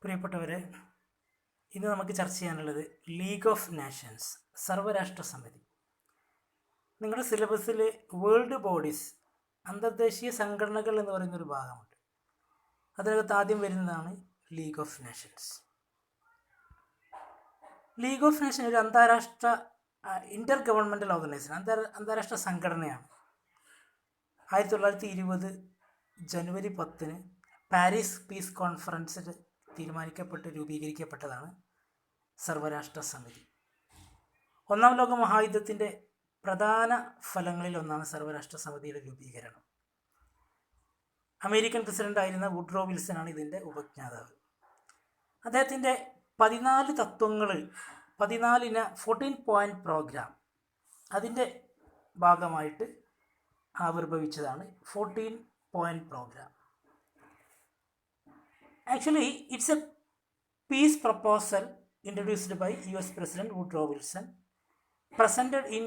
പ്രിയപ്പെട്ടവരെ, ഇന്ന് നമുക്ക് ചർച്ച ചെയ്യാനുള്ളത് ലീഗ് ഓഫ് നേഷൻസ്, സർവ്വരാഷ്ട്ര സമിതി. നിങ്ങളുടെ സിലബസിൽ വേൾഡ് ബോഡീസ്, അന്തർദേശീയ സംഘടനകൾ എന്ന് പറയുന്നൊരു ഭാഗമുണ്ട്. അതിനകത്ത് ആദ്യം വരുന്നതാണ് league of Nations. League of nation ഒരു അന്താരാഷ്ട്ര ഇന്റർ ഗവൺമെൻറ്റൽ ഓർഗനൈസേഷൻ, അന്താരാഷ്ട്ര സംഘടനയാണ്. 1920 ജനുവരി 10 പാരീസ് പീസ് കോൺഫറൻസിൽ തീരുമാനിക്കപ്പെട്ട് രൂപീകരിക്കപ്പെട്ടതാണ് സർവ്വരാഷ്ട്ര സമിതി. ഒന്നാം ലോക മഹായുദ്ധത്തിൻ്റെ പ്രധാന ഫലങ്ങളിലൊന്നാണ് സർവ്വരാഷ്ട്ര സമിതിയുടെ രൂപീകരണം. അമേരിക്കൻ പ്രസിഡൻ്റായിരുന്ന വുഡ്രോ വിൽസനാണ് ഇതിൻ്റെ ഉപജ്ഞാതാവ്. അദ്ദേഹത്തിൻ്റെ 14 തത്വങ്ങൾ, 14 പോയിൻ്റ് പ്രോഗ്രാം, അതിൻ്റെ ഭാഗമായിട്ട് ആവിർഭവിച്ചതാണ് 14 point program. Actually, it's a peace proposal introduced by US President Woodrow Wilson, presented in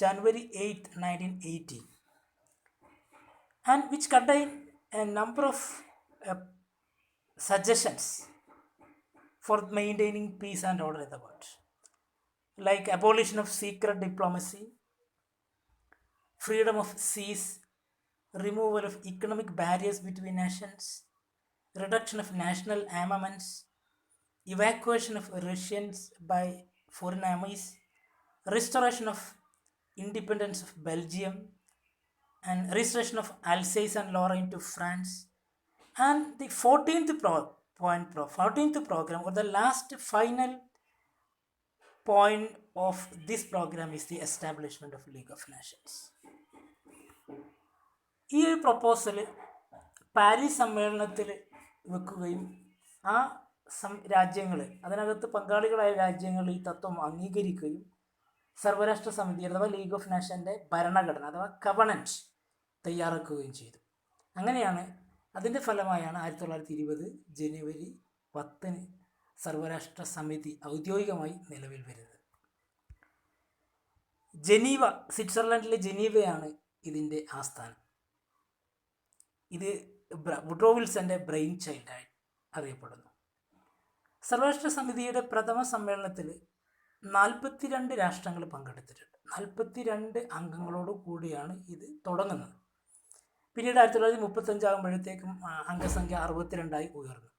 January 8, 1980, and which contain a number of suggestions for maintaining peace and order in the world, like abolition of secret diplomacy, freedom of seas, removal of economic barriers between nations, reduction of national armaments, evacuation of Russians by foreign armies, restoration of independence of Belgium, and restoration of Alsace and Lorraine to France. And the 14th program, or the last final point of this program, is the establishment of League of Nations. ഈ ഒരു proposal Paris സമ്മേളനത്തിൽ വെക്കുകയും ആ രാജ്യങ്ങൾ, അതിനകത്ത് പങ്കാളികളായ രാജ്യങ്ങൾ ഈ തത്വം അംഗീകരിക്കുകയും സർവ്വരാഷ്ട്ര സമിതി അഥവാ ലീഗ് ഓഫ് നേഷൻ്റെ ഭരണഘടന അഥവാ കവണൻറ്റ് തയ്യാറാക്കുകയും ചെയ്തു. അങ്ങനെയാണ് അതിൻ്റെ ഫലമായാണ് 1920 ജനുവരി 10 സർവ്വരാഷ്ട്ര സമിതി ഔദ്യോഗികമായി നിലവിൽ വരുന്നത്. ജനീവ, സ്വിറ്റ്സർലൻഡിലെ ജനീവയാണ് ഇതിൻ്റെ ആസ്ഥാനം. ഇത് വുഡ്രോ വിൽസന്റെ ബ്രെയിൻ ചൈൽഡായി അറിയപ്പെടുന്നു. സർവ്വരാഷ്ട്ര സമിതിയുടെ പ്രഥമ സമ്മേളനത്തിൽ 42 രാഷ്ട്രങ്ങൾ പങ്കെടുത്തിട്ടുണ്ട്. 42 അംഗങ്ങളോട് കൂടിയാണ് ഇത് തുടങ്ങുന്നത്. പിന്നീട് 1935 ആകുമ്പോഴത്തേക്കും അംഗസംഖ്യ 62 ഉയർന്നു.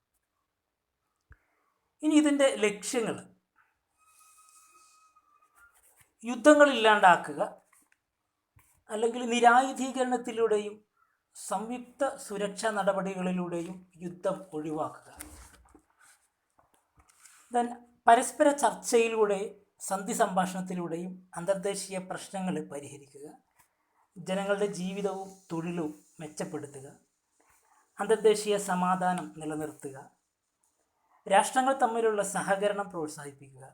ഇനി ഇതിൻ്റെ ലക്ഷ്യങ്ങൾ: യുദ്ധങ്ങൾ ഇല്ലാണ്ടാക്കുക, അല്ലെങ്കിൽ നിരായുധീകരണത്തിലൂടെയും സംയുക്ത സുരക്ഷാ നടപടികളിലൂടെയും യുദ്ധം ഒഴിവാക്കുക. പരസ്പര ചർച്ചയിലൂടെ, സന്ധി സംഭാഷണത്തിലൂടെയും അന്തർദേശീയ പ്രശ്നങ്ങൾ പരിഹരിക്കുക, ജനങ്ങളുടെ ജീവിതവും തൊഴിലും മെച്ചപ്പെടുത്തുക, അന്തർദേശീയ സമാധാനം നിലനിർത്തുക, രാഷ്ട്രങ്ങൾ തമ്മിലുള്ള സഹകരണം പ്രോത്സാഹിപ്പിക്കുക,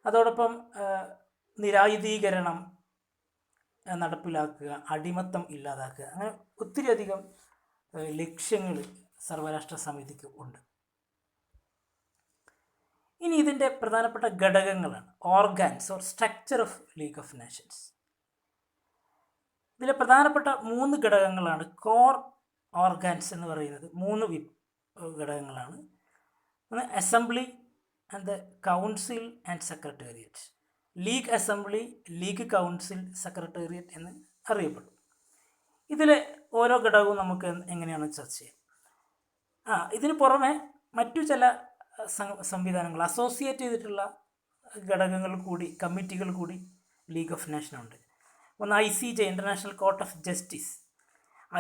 അതോടൊപ്പം നിരായുധീകരണം നടപ്പിലാക്കുക, അടിമത്തം ഇല്ലാതാക്കുക. അങ്ങനെ ഒത്തിരിയധികം ലക്ഷ്യങ്ങൾ സർവ്വരാഷ്ട്ര സമിതിക്ക് ഉണ്ട്. ഇനി ഇതിൻ്റെ പ്രധാനപ്പെട്ട ഘടകങ്ങളാണ് organs or structure of League of Nations. ഇതിലെ പ്രധാനപ്പെട്ട 3 ഘടകങ്ങളാണ് കോർ ഓർഗാൻസ് എന്ന് പറയുന്നത്. 3 ഘടകങ്ങളാണ്. ഒന്ന് assembly and the council and secretariat. League assembly, league council, secretariat എന്ന് അറിയപ്പെടും. ഇതിലെ ഓരോ ഘടകവും നമുക്ക് എങ്ങനെയാണ് ചർച്ച ചെയ്യാം. ഇതിന് പുറമെ മറ്റു ചില സംവിധാനങ്ങൾ, അസോസിയേറ്റ് ചെയ്തിട്ടുള്ള ഘടകങ്ങൾ കൂടി, കമ്മിറ്റികൾ കൂടി ലീഗ് ഓഫ് നേഷനുണ്ട്. ഒന്ന് ICJ, international court of justice,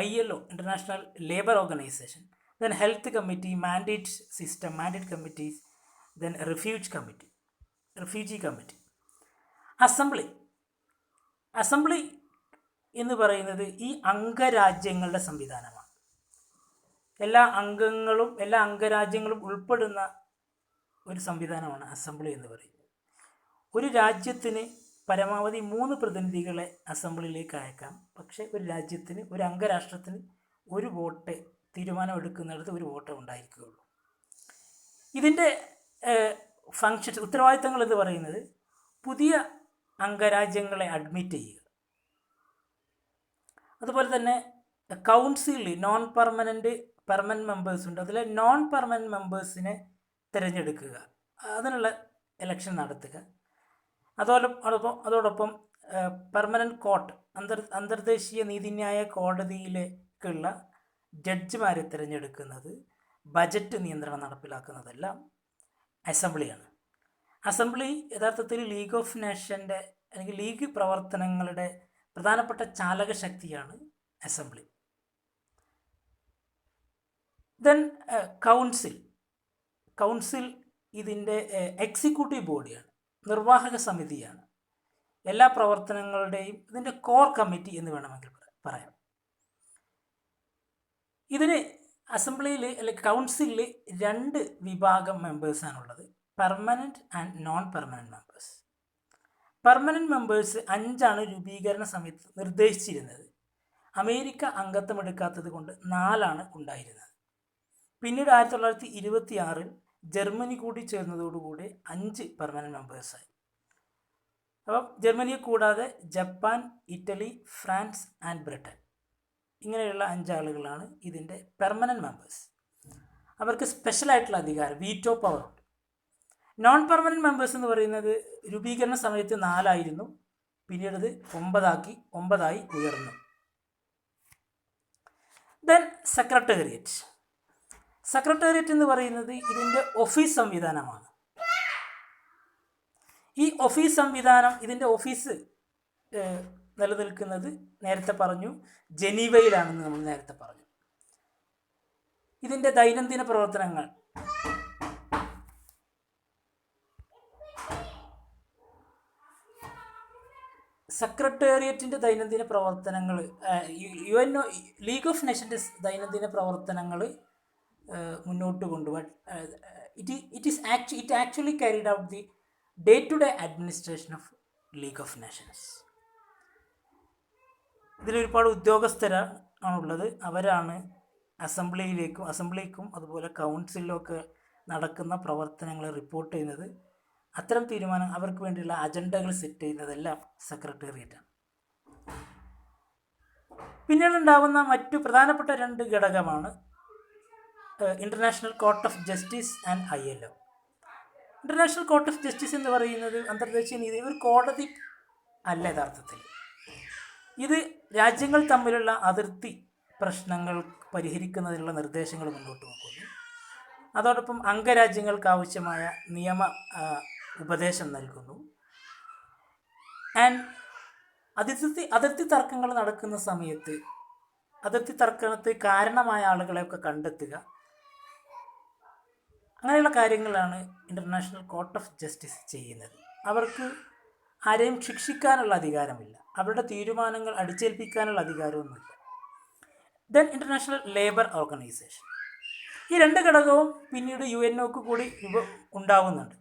ILO, international Labour organisation, then health committee, mandate system, mandate committees, then refugee committee. Assembly എന്ന് പറയുന്നത് ഈ അംഗരാജ്യങ്ങളുടെ സംവിധാനമാണ്. എല്ലാ അംഗരാജ്യങ്ങളും ഉൾപ്പെടുന്ന ഒരു സംവിധാനമാണ് അസംബ്ലി എന്ന് പറയുന്നത്. ഒരു രാജ്യത്തിന് പരമാവധി 3 പ്രതിനിധികളെ അസംബ്ലിയിലേക്ക് അയക്കാം. പക്ഷേ ഒരു രാജ്യത്തിന്, ഒരു അംഗരാഷ്ട്രത്തിന് ഒരു വോട്ട്, തീരുമാനമെടുക്കുന്നിടത്ത് ഒരു വോട്ട് ഉണ്ടായിരിക്കുകയുള്ളൂ. ഇതിൻ്റെ ഫങ്ഷൻസ്, ഉത്തരവാദിത്തങ്ങൾ എന്ന് പറയുന്നത് പുതിയ അംഗരാജ്യങ്ങളെ അഡ്മിറ്റ് ചെയ്യുക, അതുപോലെ തന്നെ കൗൺസിലിൽ നോൺ പെർമനൻ്റ് പെർമനൻറ്റ് മെമ്പേഴ്സ് ഉണ്ട്. അതിലെ നോൺ പെർമനൻറ്റ് മെമ്പേഴ്സിനെ തിരഞ്ഞെടുക്കുക, അതിനുള്ള ഇലക്ഷൻ നടത്തുക. അതോടൊപ്പം പെർമനൻറ്റ് കോർട്ട്, അന്തർദേശീയ നീതിന്യായ കോടതിയിലേക്കുള്ള ജഡ്ജിമാരെ തിരഞ്ഞെടുക്കുന്നത്, ബജറ്റ് നിയന്ത്രണം നടപ്പിലാക്കുന്നതെല്ലാം അസംബ്ലിയാണ്. അസംബ്ലി യഥാർത്ഥത്തിൽ ലീഗ് ഓഫ് നേഷൻ്റെ അല്ലെങ്കിൽ ലീഗ് പ്രവർത്തനങ്ങളുടെ പ്രധാനപ്പെട്ട ചാലക ശക്തിയാണ് അസംബ്ലി. ദെൻ കൗൺസിൽ ഇതിൻ്റെ എക്സിക്യൂട്ടീവ് ബോഡിയാണ്, നിർവാഹക സമിതിയാണ്, എല്ലാ പ്രവർത്തനങ്ങളുടെയും ഇതിൻ്റെ കോർ കമ്മിറ്റി എന്ന് വേണമെങ്കിൽ പറയാം. ഇതിന് അസംബ്ലിയിൽ അല്ലെങ്കിൽ കൗൺസിലിൽ 2 വിഭാഗം മെമ്പേഴ്സാണുള്ളത്, permanent and non permanent members. Permanent members 5 രൂപീകരണ സമയത്ത് നിർദ്ദേശിച്ചിരുന്നത്. അമേരിക്ക അംഗത്വം എടുക്കാത്തത് കൊണ്ട് 4 ഉണ്ടായിരുന്നത്. പിന്നീട് 1926 ജർമ്മനി കൂടി ചേർന്നതോടുകൂടി 5 പെർമനൻറ്റ് മെമ്പേഴ്സായി. അപ്പം ജർമ്മനിയെ കൂടാതെ Japan, Italy, France and Britain, ഇങ്ങനെയുള്ള 5 ആളുകളാണ് ഇതിൻ്റെ പെർമനൻറ്റ് മെമ്പേഴ്സ്. അവർക്ക് സ്പെഷ്യലായിട്ടുള്ള അധികാരം, വീറ്റോ പവർ ഉണ്ട്. നോൺ പെർമനൻറ്റ് മെമ്പേഴ്സ് എന്ന് പറയുന്നത് രൂപീകരണ സമയത്ത് 4 ആയിരുന്നു, പിന്നീട് അത് 9 ഉയർന്നു. ദെൻ സെക്രട്ടേറിയറ്റ് എന്ന് പറയുന്നത് ഇതിൻ്റെ ഓഫീസ് സംവിധാനമാണ്. ഈ ഓഫീസ് സംവിധാനം, ഇതിൻ്റെ ഓഫീസ് നിലനിൽക്കുന്നത് നേരത്തെ പറഞ്ഞു ജനീവയിലാണെന്ന് നമ്മൾ നേരത്തെ പറഞ്ഞു. ഇതിൻ്റെ ദൈനംദിന പ്രവർത്തനങ്ങൾ സെക്രട്ടേറിയറ്റിൻ്റെ ദൈനംദിന പ്രവർത്തനങ്ങൾ, UNO ലീഗ് ഓഫ് നേഷൻ്റെ ദൈനംദിന പ്രവർത്തനങ്ങൾ മുന്നോട്ട് കൊണ്ടുപോകാൻ it actually carried out the day to day administration of League of Nations. ഇതിലൊരുപാട് ഉദ്യോഗസ്ഥരാണുള്ളത്. അവരാണ് അസംബ്ലിക്കും അതുപോലെ കൗൺസിലിലൊക്കെ നടക്കുന്ന പ്രവർത്തനങ്ങൾ റിപ്പോർട്ട് ചെയ്യുന്നത്. അത്തരം തീരുമാനം, അവർക്ക് വേണ്ടിയുള്ള അജണ്ടകൾ സെറ്റ് ചെയ്യുന്നതെല്ലാം സെക്രട്ടേറിയറ്റാണ്. പിന്നീട് ഉണ്ടാകുന്ന മറ്റു പ്രധാനപ്പെട്ട 2 ഘടകമാണ് international court of justice and ILO. International court of justice എന്ന് പറയുന്നത് അന്തർദേശീയ നീതി ഒരു കോടതി അല്ല യഥാർത്ഥത്തിൽ. ഇത് രാജ്യങ്ങൾ തമ്മിലുള്ള അതിർത്തി പ്രശ്നങ്ങൾ പരിഹരിക്കുന്നതിനുള്ള നിർദ്ദേശങ്ങൾ മുന്നോട്ട് വെക്കുന്നു. അതോടൊപ്പം അംഗരാജ്യങ്ങൾക്ക് ആവശ്യമായ നിയമ ഉപദേശം നൽകുന്നു. ആൻഡ് അതിർത്തി തർക്കങ്ങൾ നടക്കുന്ന സമയത്ത് അതിർത്തി തർക്കത്തിന് കാരണമായ ആളുകളെയൊക്കെ കണ്ടെത്തുക, അങ്ങനെയുള്ള കാര്യങ്ങളാണ് ഇൻ്റർനാഷണൽ കോർട്ട് ഓഫ് ജസ്റ്റിസ് ചെയ്യുന്നത്. അവർക്ക് ആരെയും ശിക്ഷിക്കാനുള്ള അധികാരമില്ല, അവരുടെ തീരുമാനങ്ങൾ അടിച്ചേൽപ്പിക്കാനുള്ള അധികാരമൊന്നുമില്ല. Then International Labour Organisation. ഈ 2 ഘടകവും പിന്നീട് UNOക്ക് കൂടി ഉണ്ടാവുന്നുണ്ട്.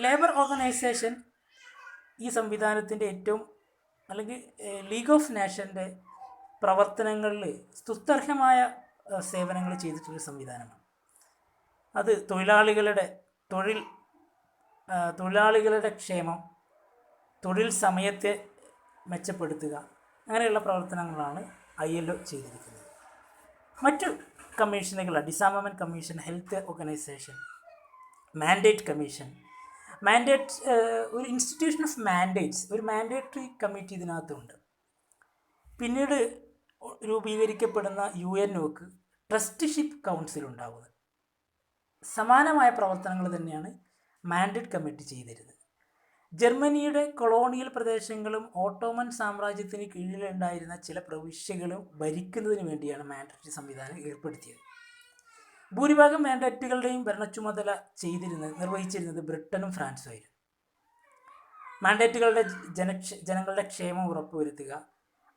ലേബർ ഓർഗനൈസേഷൻ ഈ സംവിധാനത്തിൻ്റെ അല്ലെങ്കിൽ ലീഗ് ഓഫ് നേഷൻ്റെ പ്രവർത്തനങ്ങളിൽ സ്തുത്യർഹമായ സേവനങ്ങൾ ചെയ്തിട്ടുള്ള സംവിധാനമാണ്. അത് തൊഴിലാളികളുടെ ക്ഷേമം, തൊഴിൽ സമയത്തെ മെച്ചപ്പെടുത്തുക, അങ്ങനെയുള്ള പ്രവർത്തനങ്ങളാണ് ILO ചെയ്തിരിക്കുന്നത്. മറ്റു കമ്മീഷനുകൾ disarmament commission, health organisation, mandate commission. ഒരു ഇൻസ്റ്റിറ്റ്യൂഷൻ ഓഫ് മാൻഡേറ്റ്സ്, ഒരു മാൻഡേറ്ററി കമ്മിറ്റി ഇതിനകത്തുണ്ട്. പിന്നീട് രൂപീകരിക്കപ്പെടുന്ന UNOക്ക് ട്രസ്റ്റിഷിപ്പ് കൗൺസിൽ ഉണ്ടാവുന്നത്. സമാനമായ പ്രവർത്തനങ്ങൾ തന്നെയാണ് മാൻഡേറ്റ് കമ്മിറ്റി ചെയ്തിരുന്നത്. ജർമ്മനിയുടെ കൊളോണിയൽ പ്രദേശങ്ങളും ഓട്ടോമൻ സാമ്രാജ്യത്തിന് കീഴിലുണ്ടായിരുന്ന ചില പ്രവിശ്യകളും ഭരിക്കുന്നതിന് വേണ്ടിയാണ് മാൻഡേറ്ററി സംവിധാനം ഏർപ്പെടുത്തിയത്. ഭൂരിഭാഗം മാൻഡേറ്റുകളുടെയും ഭരണച്ചുമതല നിർവഹിച്ചിരുന്നത് ബ്രിട്ടനും ഫ്രാൻസും ആയിരുന്നു. മാൻഡേറ്റുകളുടെ ജനങ്ങളുടെ ക്ഷേമം ഉറപ്പുവരുത്തുക,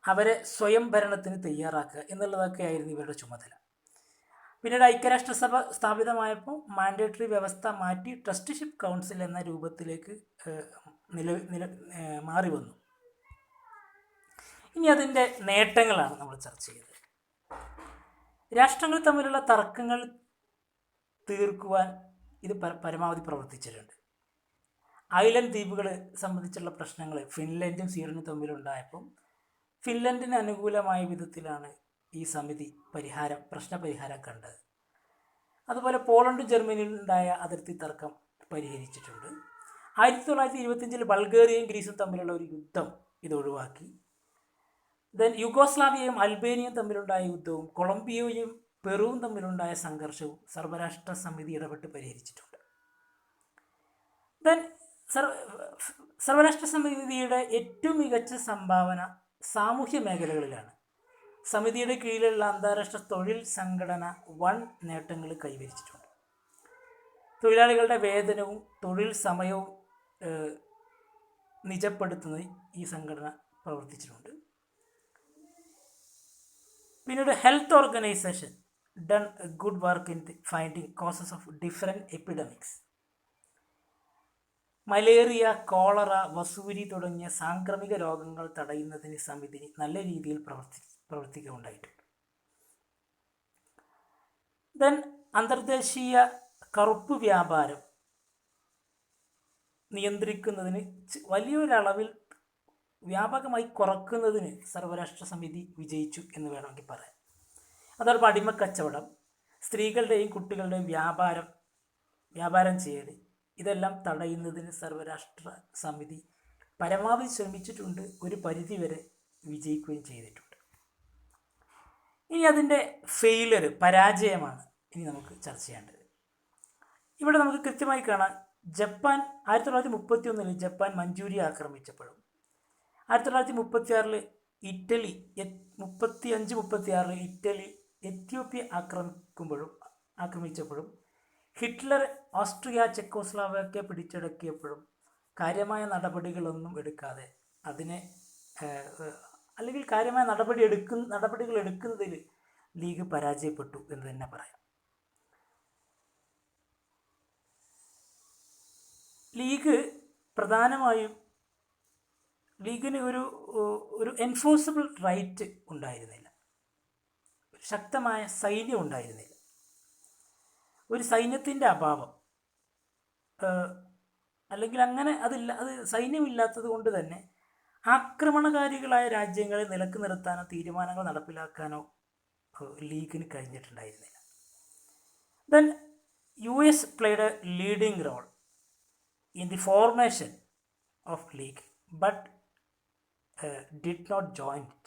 അവരെ സ്വയം ഭരണത്തിന് തയ്യാറാക്കുക എന്നുള്ളതൊക്കെയായിരുന്നു ഇവരുടെ ചുമതല. പിന്നീട് ഐക്യരാഷ്ട്രസഭ സ്ഥാപിതമായപ്പോൾ മാൻഡേറ്ററി വ്യവസ്ഥ മാറ്റി ട്രസ്റ്റിഷിപ്പ് കൗൺസിൽ എന്ന രൂപത്തിലേക്ക് മാറി വന്നു. ഇനി അതിൻ്റെ നേട്ടങ്ങളാണ് നമ്മൾ ചർച്ച ചെയ്തത്. രാഷ്ട്രങ്ങൾ തമ്മിലുള്ള തർക്കങ്ങൾ തീർക്കുവാൻ ഇത് പരമാവധി പ്രവർത്തിച്ചിട്ടുണ്ട്. ഐലൻഡ് ദ്വീപുകൾ സംബന്ധിച്ചുള്ള പ്രശ്നങ്ങൾ ഫിൻലൻഡും സ്വീഡനും തമ്മിലുണ്ടായപ്പം ഫിൻലൻഡിന് അനുകൂലമായ വിധത്തിലാണ് ഈ സമിതി പ്രശ്നപരിഹാരം കണ്ടത്. അതുപോലെ പോളണ്ടും ജർമ്മനിയിലും ഉണ്ടായ അതിർത്തി തർക്കം പരിഹരിച്ചിട്ടുണ്ട്. 1925 ബൾഗേറിയയും ഗ്രീസും തമ്മിലുള്ള ഒരു യുദ്ധം ഇത് ഒഴിവാക്കി. ദെൻ യുഗോസ്ലാവിയയും അൽബേനിയയും തമ്മിലുണ്ടായ യുദ്ധവും കൊളംബിയയും പെറുവും തമ്മിലുണ്ടായ സംഘർഷവും സർവ്വരാഷ്ട്ര സമിതി ഇടപെട്ട് പരിഹരിച്ചിട്ടുണ്ട്. ദെൻ സർവ്വരാഷ്ട്ര സമിതിയുടെ ഏറ്റവും മികച്ച സംഭാവന സാമൂഹ്യ മേഖലകളിലാണ്. സമിതിയുടെ കീഴിലുള്ള അന്താരാഷ്ട്ര തൊഴിൽ സംഘടന വൻ നേട്ടങ്ങൾ കൈവരിച്ചിട്ടുണ്ട്. തൊഴിലാളികളുടെ വേതനവും തൊഴിൽ സമയവും നിജപ്പെടുത്തുന്നതിൽ ഈ സംഘടന പ്രവർത്തിച്ചിട്ടുണ്ട്. പിന്നീട് health organisation done good work in finding causes of different epidemics. Malaria, cholera, വസൂരി തുടങ്ങിയ സാംക്രമിക രോഗങ്ങൾ തടയുന്നതിന് സമിതി നല്ല രീതിയിൽ പ്രവർത്തിക്കുകയുണ്ടായിട്ടുണ്ട്. ദെൻ അന്തർദേശീയ കറുപ്പ് വ്യാപാരം നിയന്ത്രിക്കുന്നതിന് വലിയൊരളവിൽ വ്യാപകമായി കുറക്കുന്നതിന് സർവ്വരാഷ്ട്ര സമിതി വിജയിച്ചു എന്ന് വേണമെങ്കിൽ പറയാം. അതോടൊപ്പം അടിമക്കച്ചവടം, സ്ത്രീകളുടെയും കുട്ടികളുടെയും വ്യാപാരം ചെയ്യൽ, ഇതെല്ലാം തടയുന്നതിന് സർവ്വരാഷ്ട്ര സമിതി പരമാവധി ശ്രമിച്ചിട്ടുണ്ട്. ഒരു പരിധിവരെ വിജയിക്കുകയും ചെയ്തിട്ടുണ്ട്. ഇനി അതിൻ്റെ പരാജയമാണ് ഇനി നമുക്ക് ചർച്ച ചെയ്യേണ്ടത്. ഇവിടെ നമുക്ക് കൃത്യമായി കാണാം, ജപ്പാൻ 1931 ജപ്പാൻ മഞ്ചൂരിയ ആക്രമിച്ചപ്പോഴും 1936 ഇറ്റലി 35-36 ഇറ്റലി എത്യോപ്യ ആക്രമിച്ചപ്പോഴും ഹിറ്റ്ലർ ഓസ്ട്രിയ, ചെക്കോസ്ലോവാക്യ പിടിച്ചടക്കിയപ്പോഴും കാര്യമായ നടപടികളൊന്നും എടുക്കാതെ അല്ലെങ്കിൽ കാര്യമായ നടപടികൾ എടുക്കുന്നതിൽ ലീഗ് പരാജയപ്പെട്ടു എന്ന് തന്നെ പറയാം. ലീഗിന് ഒരു എൻഫോഴ്സബിൾ റൈറ്റ് ഉണ്ടായിരുന്നില്ല. ശക്തമായ സൈന്യം ഉണ്ടായിരുന്നില്ല. ഒരു സൈന്യത്തിൻ്റെ അഭാവം, അല്ലെങ്കിൽ അങ്ങനെ അത് സൈന്യമില്ലാത്തത് കൊണ്ട് തന്നെ ആക്രമണകാരികളായ രാജ്യങ്ങളെ നിലക്ക് നിർത്താനോ തീരുമാനങ്ങൾ നടപ്പിലാക്കാനോ ലീഗിന് കഴിഞ്ഞിട്ടുണ്ടായിരുന്നില്ല. Then US played a leading role in the formation of league but did not join it.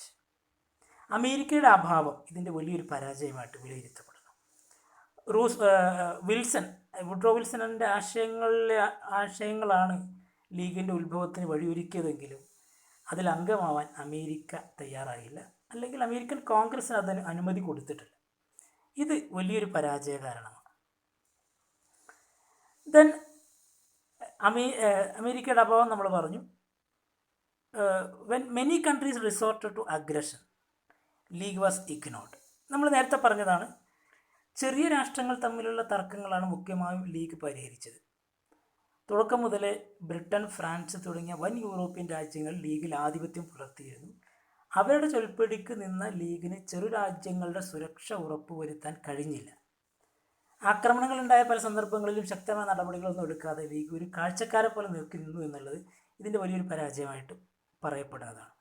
അമേരിക്കയുടെ അഭാവം ഇതിൻ്റെ വലിയൊരു പരാജയമായിട്ട് വിലയിരുത്തപ്പെടുന്നു. വുഡ്രോ വിൽസണിൻ്റെ ആശയങ്ങളാണ് ലീഗിൻ്റെ ഉത്ഭവത്തിന് വഴിയൊരുക്കിയതെങ്കിലും അതിൽ അംഗമാവാൻ അമേരിക്ക തയ്യാറായില്ല, അല്ലെങ്കിൽ അമേരിക്കൻ കോൺഗ്രസ്സിന് അതിന് അനുമതി കൊടുത്തിട്ടില്ല. ഇത് വലിയൊരു പരാജയ കാരണമാണ്. ദെൻ അമേരിക്കയുടെ അഭാവം നമ്മൾ പറഞ്ഞു. When many countries resorted to aggression, league was ignored. നമ്മൾ നേരത്തെ പറഞ്ഞതാണ്, ചെറിയ രാഷ്ട്രങ്ങൾ തമ്മിലുള്ള തർക്കങ്ങളാണ് മുഖ്യമായും ലീഗ് പരിഹരിച്ചത്. തുടക്കം മുതലേ ബ്രിട്ടൻ, ഫ്രാൻസ് തുടങ്ങിയ വൻ യൂറോപ്യൻ രാജ്യങ്ങൾ ലീഗിൽ ആധിപത്യം പുലർത്തിയിരുന്നു. അവരുടെ ചൊൽപ്പടിക്ക് നിന്ന ലീഗിന് ചെറു രാജ്യങ്ങളുടെ സുരക്ഷ ഉറപ്പുവരുത്താൻ കഴിഞ്ഞില്ല. ആക്രമണങ്ങളുണ്ടായ പല സന്ദർഭങ്ങളിലും ശക്തമായ നടപടികളൊന്നും എടുക്കാതെ ലീഗ് ഒരു കാഴ്ചക്കാരെ പോലെ നിൽക്കുന്നു എന്നുള്ളത് ഇതിൻ്റെ വലിയൊരു പരാജയമായിട്ട് പറയപ്പെടുന്നതാണ്.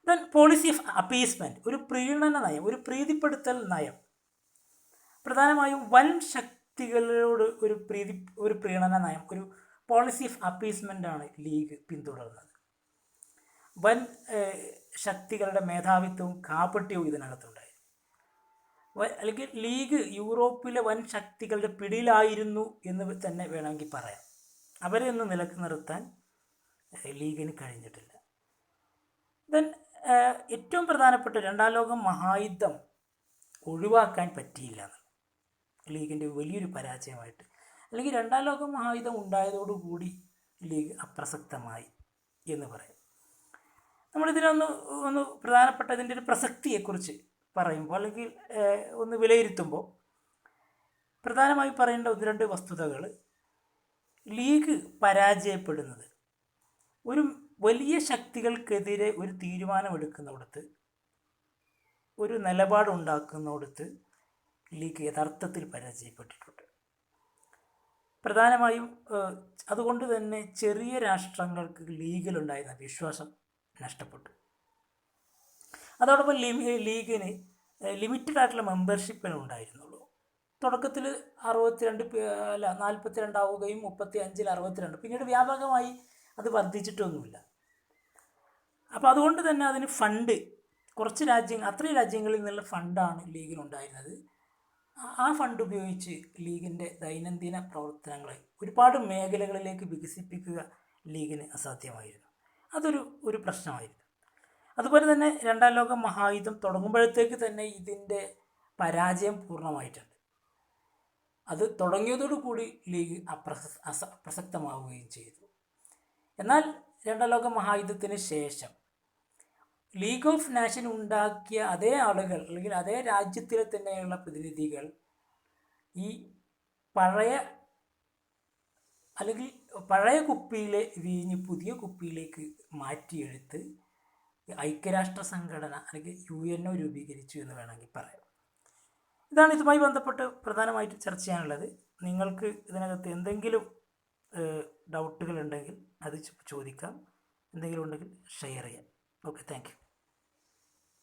ദെൻ പോളിസി ഓഫ് അപ്പീസ്മെൻറ്റ്, ഒരു പ്രീണന നയം, ഒരു പ്രീതിപ്പെടുത്തൽ നയം. പ്രധാനമായും വൻ ശക്തികളോട് ഒരു പ്രീണന നയം, ഒരു പോളിസി ഓഫ് അപ്പീസ്മെൻ്റ് ആണ് ലീഗ് പിന്തുടർന്നത്. വൻ ശക്തികളുടെ മേധാവിത്വവും കാപട്യവും ഇതിനകത്തുണ്ടായി. അല്ലെങ്കിൽ ലീഗ് യൂറോപ്പിലെ വൻ ശക്തികളുടെ പിടിയിലായിരുന്നു എന്ന് തന്നെ വേണമെങ്കിൽ പറയാം. അവരെ ഒന്ന് നിലക്ക് നിർത്താൻ ലീഗിന് കഴിഞ്ഞിട്ടില്ല. ദെൻ ഏറ്റവും പ്രധാനപ്പെട്ട രണ്ടാം ലോക മഹായുദ്ധം ഒഴിവാക്കാൻ പറ്റിയില്ല എന്നുള്ളത് ലീഗിൻ്റെ വലിയൊരു പരാജയമായിട്ട്, അല്ലെങ്കിൽ രണ്ടാം ലോക മഹായുദ്ധം ഉണ്ടായതോടുകൂടി ലീഗ് അപ്രസക്തമായി എന്ന് പറയും. നമ്മളിതിനൊന്ന് പ്രധാനപ്പെട്ട ഇതിൻ്റെ ഒരു പ്രസക്തിയെക്കുറിച്ച് പറയുമ്പോൾ, അല്ലെങ്കിൽ ഒന്ന് വിലയിരുത്തുമ്പോൾ പ്രധാനമായി പറയേണ്ട 1-2 വസ്തുതകൾ. ലീഗ് പരാജയപ്പെടുന്നത് ഒരു വലിയ ശക്തികൾക്കെതിരെ ഒരു തീരുമാനമെടുക്കുന്നിടത്ത്, ഒരു നിലപാടുണ്ടാക്കുന്നിടത്ത് ലീഗ് യഥാർത്ഥത്തിൽ പരാജയപ്പെട്ടിട്ടുണ്ട്. പ്രധാനമായും അതുകൊണ്ട് തന്നെ ചെറിയ രാഷ്ട്രങ്ങൾക്ക് ലീഗിലുണ്ടായിരുന്ന വിശ്വാസം നഷ്ടപ്പെട്ടു. അതോടൊപ്പം ലീഗിന് ലിമിറ്റഡ് ആയിട്ടുള്ള മെമ്പർഷിപ്പിന് ഉണ്ടായിരുന്നുള്ളൂ. തുടക്കത്തിൽ 42 ആവുകയും 35-ൽ 62, പിന്നീട് വ്യാപകമായി അത് വർദ്ധിച്ചിട്ടൊന്നുമില്ല. അപ്പോൾ അതുകൊണ്ട് തന്നെ അതിന് ഫണ്ട് കുറച്ച് അത്രയും രാജ്യങ്ങളിൽ നിന്നുള്ള ഫണ്ടാണ് ലീഗിനുണ്ടായിരുന്നത്. ആ ഫണ്ട് ഉപയോഗിച്ച് ലീഗിൻ്റെ ദൈനംദിന പ്രവർത്തനങ്ങളെ ഒരുപാട് മേഖലകളിലേക്ക് വികസിപ്പിക്കുക ലീഗിന് അസാധ്യമായിരുന്നു. അതൊരു പ്രശ്നമായിരുന്നു. അതുപോലെ തന്നെ രണ്ടാം ലോക മഹായുദ്ധം തുടങ്ങുമ്പോഴത്തേക്ക് തന്നെ ഇതിൻ്റെ പരാജയം പൂർണ്ണമായിട്ടുണ്ട്. അത് തുടങ്ങിയതോടുകൂടി ലീഗ് അപ്രസക്തമാവുകയും ചെയ്തു. എന്നാൽ രണ്ടാം ലോക മഹായുദ്ധത്തിന് ശേഷം ലീഗ് ഓഫ് നാഷൻ ഉണ്ടാക്കിയ അതേ ആളുകൾ അല്ലെങ്കിൽ അതേ രാജ്യത്തിലെ തന്നെയുള്ള പ്രതിനിധികൾ ഈ പഴയ കുപ്പിയിലെ വീഞ്ഞ് പുതിയ കുപ്പിയിലേക്ക് മാറ്റിയെടുത്ത് ഐക്യരാഷ്ട്ര സംഘടന അല്ലെങ്കിൽ UNO രൂപീകരിച്ചു എന്ന് വേണമെങ്കിൽ പറയാം. ഇതാണ് ഇതുമായി ബന്ധപ്പെട്ട് പ്രധാനമായിട്ട് ചർച്ച ചെയ്യാനുള്ളത്. നിങ്ങൾക്ക് ഇതിനകത്ത് എന്തെങ്കിലും ഡൗട്ടുകൾ ഉണ്ടെങ്കിൽ അത് ചോദിക്കാം, എന്തെങ്കിലും ഉണ്ടെങ്കിൽ ഷെയർ ചെയ്യാം. Okay, thank you.